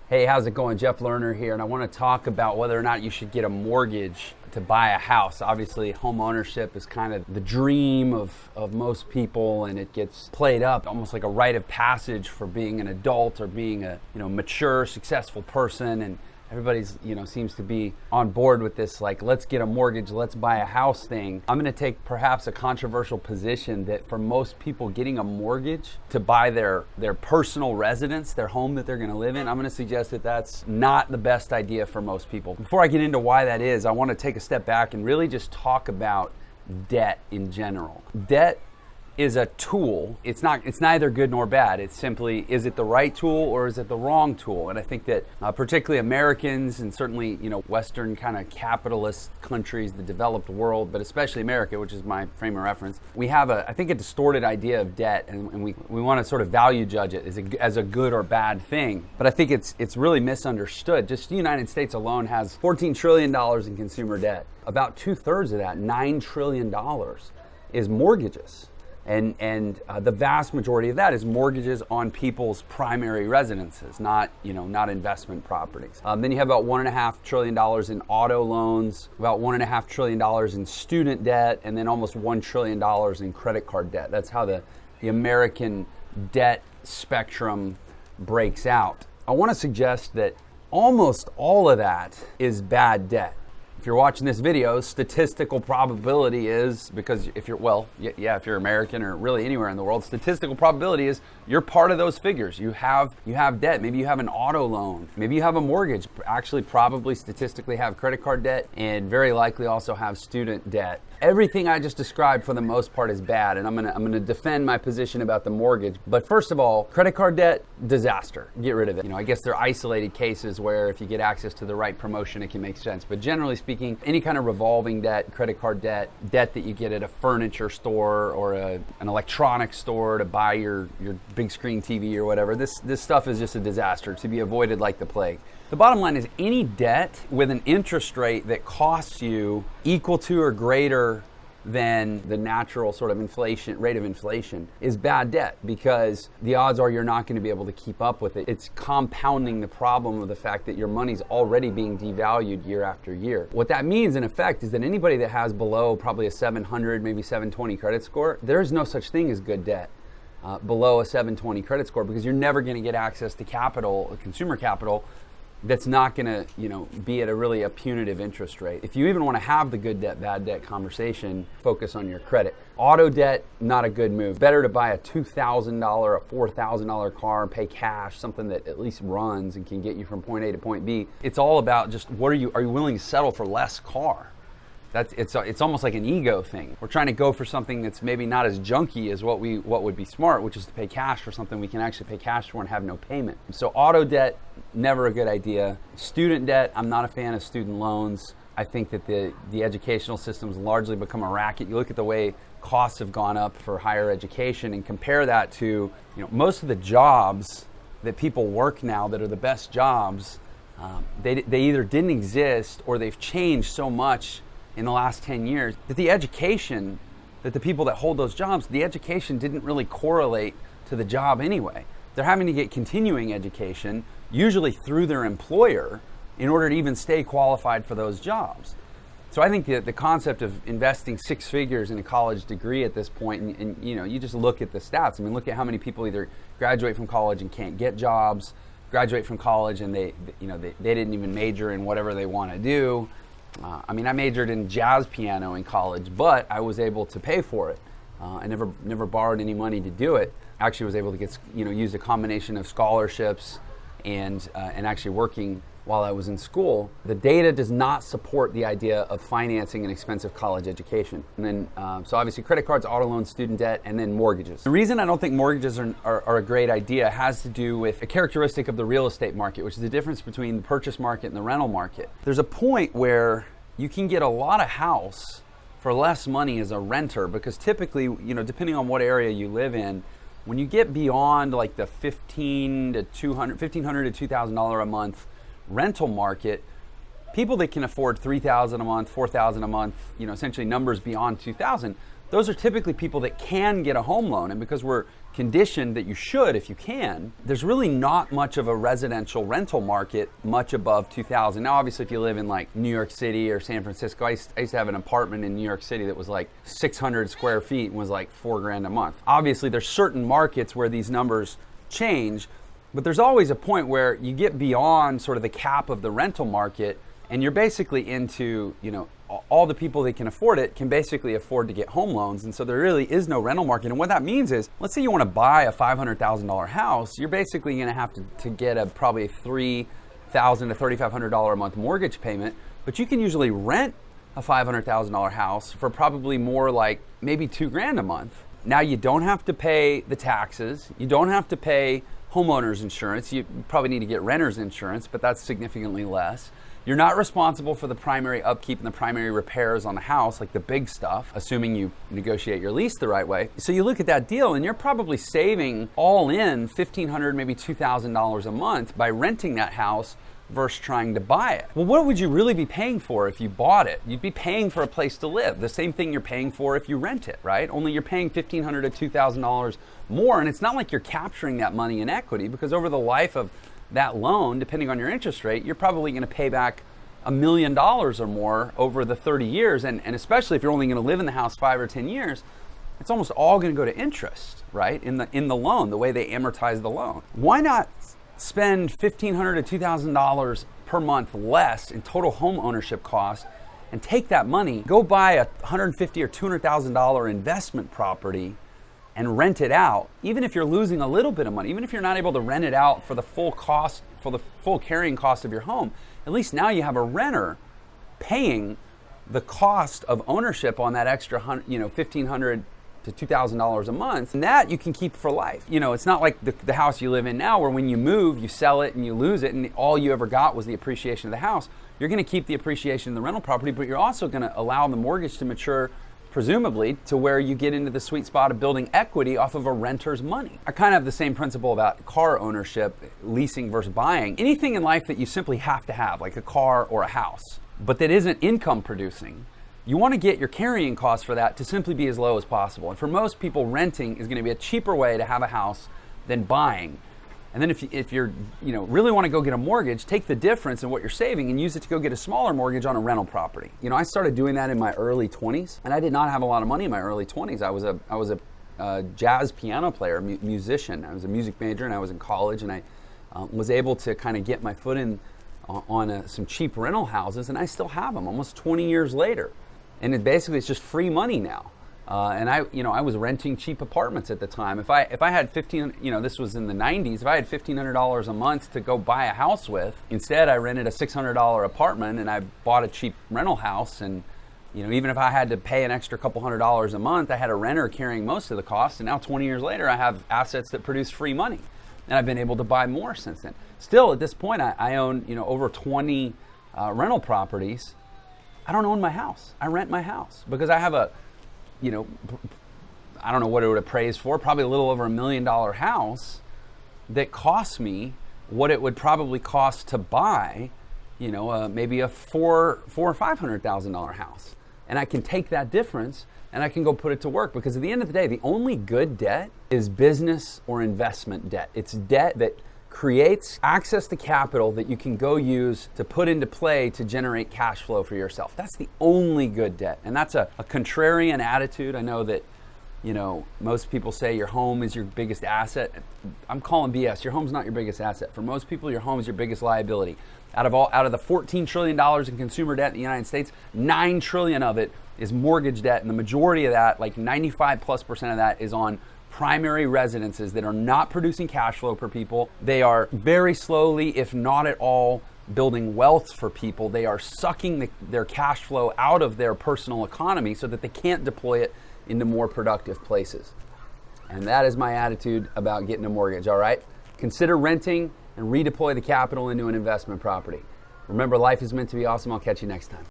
Hey, how's it going? Jeff Lerner here, and I want to talk about whether or not you should get a mortgage to buy a house. Obviously, home ownership is kind of the dream of most people, and it gets played up almost like a rite of passage for being an adult or being a mature, successful person. And everybody's seems to be on board with this, like, let's get a mortgage, let's buy a house thing. I'm going to take perhaps a controversial position that for most people, getting a mortgage to buy their personal residence, their home that they're going to live in, I'm going to suggest that that's not the best idea for most people. Before I get into why that is, I want to take a step back and really just talk about debt in general. Debt is a tool. It's neither good nor bad. It's simply, is it the right tool or is it the wrong tool? And I think that particularly Americans and certainly Western kind of capitalist countries, the developed world, but especially America, which is my frame of reference, we have I think a distorted idea of debt, and we want to sort of value judge it as a good or bad thing. But I think it's really misunderstood. Just the United States alone has $14 trillion in consumer debt. About 2/3 of that, $9 trillion, is mortgages. And the vast majority of that is mortgages on people's primary residences, not investment properties. Then you have about $1.5 trillion in auto loans, about $1.5 trillion in student debt, and then almost $1 trillion in credit card debt. That's how the American debt spectrum breaks out. I want to suggest that almost all of that is bad debt. If you're watching this video, statistical probability is, because if you're American or really anywhere in the world, statistical probability is you're part of those figures. You have debt. Maybe you have an auto loan. Maybe you have a mortgage. Actually, probably statistically have credit card debt, and very likely also have student debt. Everything I just described for the most part is bad, and I'm gonna defend my position about the mortgage. But first of all, credit card debt, disaster. Get rid of it. I guess there are isolated cases where if you get access to the right promotion, it can make sense. But generally speaking, any kind of revolving debt, credit card debt that you get at a furniture store or an electronics store to buy your big screen TV or whatever, this stuff is just a disaster to be avoided like the plague. The bottom line is any debt with an interest rate that costs you equal to or greater than the natural sort of rate of inflation is bad debt, because the odds are you're not going to be able to keep up with it. It's compounding the problem of the fact that your money's already being devalued year after year. What that means in effect is that anybody that has below probably a 700, maybe 720 credit score, there's no such thing as good debt below a 720 credit score, because you're never going to get access to capital, consumer capital, that's not going to, be at a punitive interest rate. If you even want to have the good debt, bad debt conversation, focus on your credit. Auto debt, not a good move. Better to buy a $2,000, a $4,000 car, pay cash, something that at least runs and can get you from point A to point B. It's all about just are you willing to settle for less car? It's almost like an ego thing. We're trying to go for something that's maybe not as junky as what would be smart, which is to pay cash for something we can actually pay cash for and have no payment. So auto debt, never a good idea. Student debt, I'm not a fan of student loans. I think that the educational system's largely become a racket. You look at the way costs have gone up for higher education and compare that to most of the jobs that people work now that are the best jobs, they either didn't exist or they've changed so much in the last 10 years, that the education, that the people that hold those jobs, the education didn't really correlate to the job anyway. They're having to get continuing education, usually through their employer, in order to even stay qualified for those jobs. So I think that the concept of investing six figures in a college degree at this point, and you just look at the stats. I mean, look at how many people either graduate from college and can't get jobs, graduate from college and they didn't even major in whatever they want to do. I majored in jazz piano in college, but I was able to pay for it. I never borrowed any money to do it. Actually was able to get, use a combination of scholarships and actually working while I was in school. The data does not support the idea of financing an expensive college education. And then, so obviously credit cards, auto loans, student debt, and then mortgages. The reason I don't think mortgages are a great idea has to do with a characteristic of the real estate market, which is the difference between the purchase market and the rental market. There's a point where you can get a lot of house for less money as a renter, because typically, depending on what area you live in, when you get beyond like the $1,500 to $2,000 a month rental market, people that can afford $3,000 a month, $4,000 a month, essentially numbers beyond $2,000, those are typically people that can get a home loan. And because we're conditioned that you should if you can, there's really not much of a residential rental market much above 2,000. Now, obviously, if you live in like New York City or San Francisco, I used to have an apartment in New York City that was like 600 square feet and was like $4,000 a month. Obviously, there's certain markets where these numbers change, but there's always a point where you get beyond sort of the cap of the rental market and you're basically into, all the people that can afford it can basically afford to get home loans. And so there really is no rental market. And what that means is, let's say you want to buy a $500,000 house, you're basically going to have to get probably a $3,000 to $3,500 a month mortgage payment, but you can usually rent a $500,000 house for probably more like maybe $2,000 a month. Now you don't have to pay the taxes, you don't have to pay homeowners insurance, you probably need to get renter's insurance, but that's significantly less. You're not responsible for the primary upkeep and the primary repairs on the house, like the big stuff, assuming you negotiate your lease the right way. So you look at that deal and you're probably saving all in $1,500, maybe $2,000 a month by renting that house versus trying to buy it. Well, what would you really be paying for if you bought it? You'd be paying for a place to live. The same thing you're paying for if you rent it, right? Only you're paying $1,500 to $2,000 more. And it's not like you're capturing that money in equity, because over the life of that loan, depending on your interest rate, you're probably going to pay back $1 million or more over the 30 years. And especially if you're only going to live in the house 5 or 10 years, it's almost all going to go to interest, right? In the loan, the way they amortize the loan. Why not spend $1,500 to $2,000 per month less in total home ownership cost and take that money, go buy a $150,000 or $200,000 investment property and rent it out, even if you're losing a little bit of money, even if you're not able to rent it out for the full cost, for the full carrying cost of your home, at least now you have a renter paying the cost of ownership on that extra $1,500 to $2,000 a month, and that you can keep for life. It's not like the house you live in now, where when you move, you sell it and you lose it, and all you ever got was the appreciation of the house. You're going to keep the appreciation of the rental property, but you're also going to allow the mortgage to mature, presumably, to where you get into the sweet spot of building equity off of a renter's money. I kind of have the same principle about car ownership, leasing versus buying. Anything in life that you simply have to have, like a car or a house, but that isn't income producing, you want to get your carrying costs for that to simply be as low as possible. And for most people, renting is going to be a cheaper way to have a house than buying. And then if you're really want to go get a mortgage, take the difference in what you're saving and use it to go get a smaller mortgage on a rental property. I started doing that in my early 20s, and I did not have a lot of money in my early 20s. I was a jazz piano player, musician. I was a music major, and I was in college, and I was able to kind of get my foot in on some cheap rental houses, and I still have them almost 20 years later. And it's just free money now. And I was renting cheap apartments at the time. If I had this was in the 90s, if I had $1,500 a month to go buy a house with, instead I rented a $600 apartment and I bought a cheap rental house. And even if I had to pay an extra couple $100 a month, I had a renter carrying most of the cost. And now 20 years later, I have assets that produce free money, and I've been able to buy more since then. Still, at this point, I own over 20 rental properties. I don't own my house. I rent my house because I have a I don't know what it would appraise for, probably a little over $1 million house that costs me what it would probably cost to buy, maybe a $400,000 or $500,000 house. And I can take that difference and I can go put it to work, because at the end of the day, the only good debt is business or investment debt. It's debt that creates access to capital that you can go use to put into play to generate cash flow for yourself. That's the only good debt. And that's a contrarian attitude. I know that, most people say your home is your biggest asset. I'm calling BS. Your home's not your biggest asset. For most people, your home is your biggest liability. Out of the $14 trillion in consumer debt in the United States, $9 trillion of it is mortgage debt. And the majority of that, like 95+% of that, is on primary residences that are not producing cash flow for people. They are very slowly, if not at all, building wealth for people. They are sucking their cash flow out of their personal economy so that they can't deploy it into more productive places. And that is my attitude about getting a mortgage, all right? Consider renting and redeploy the capital into an investment property. Remember, life is meant to be awesome. I'll catch you next time.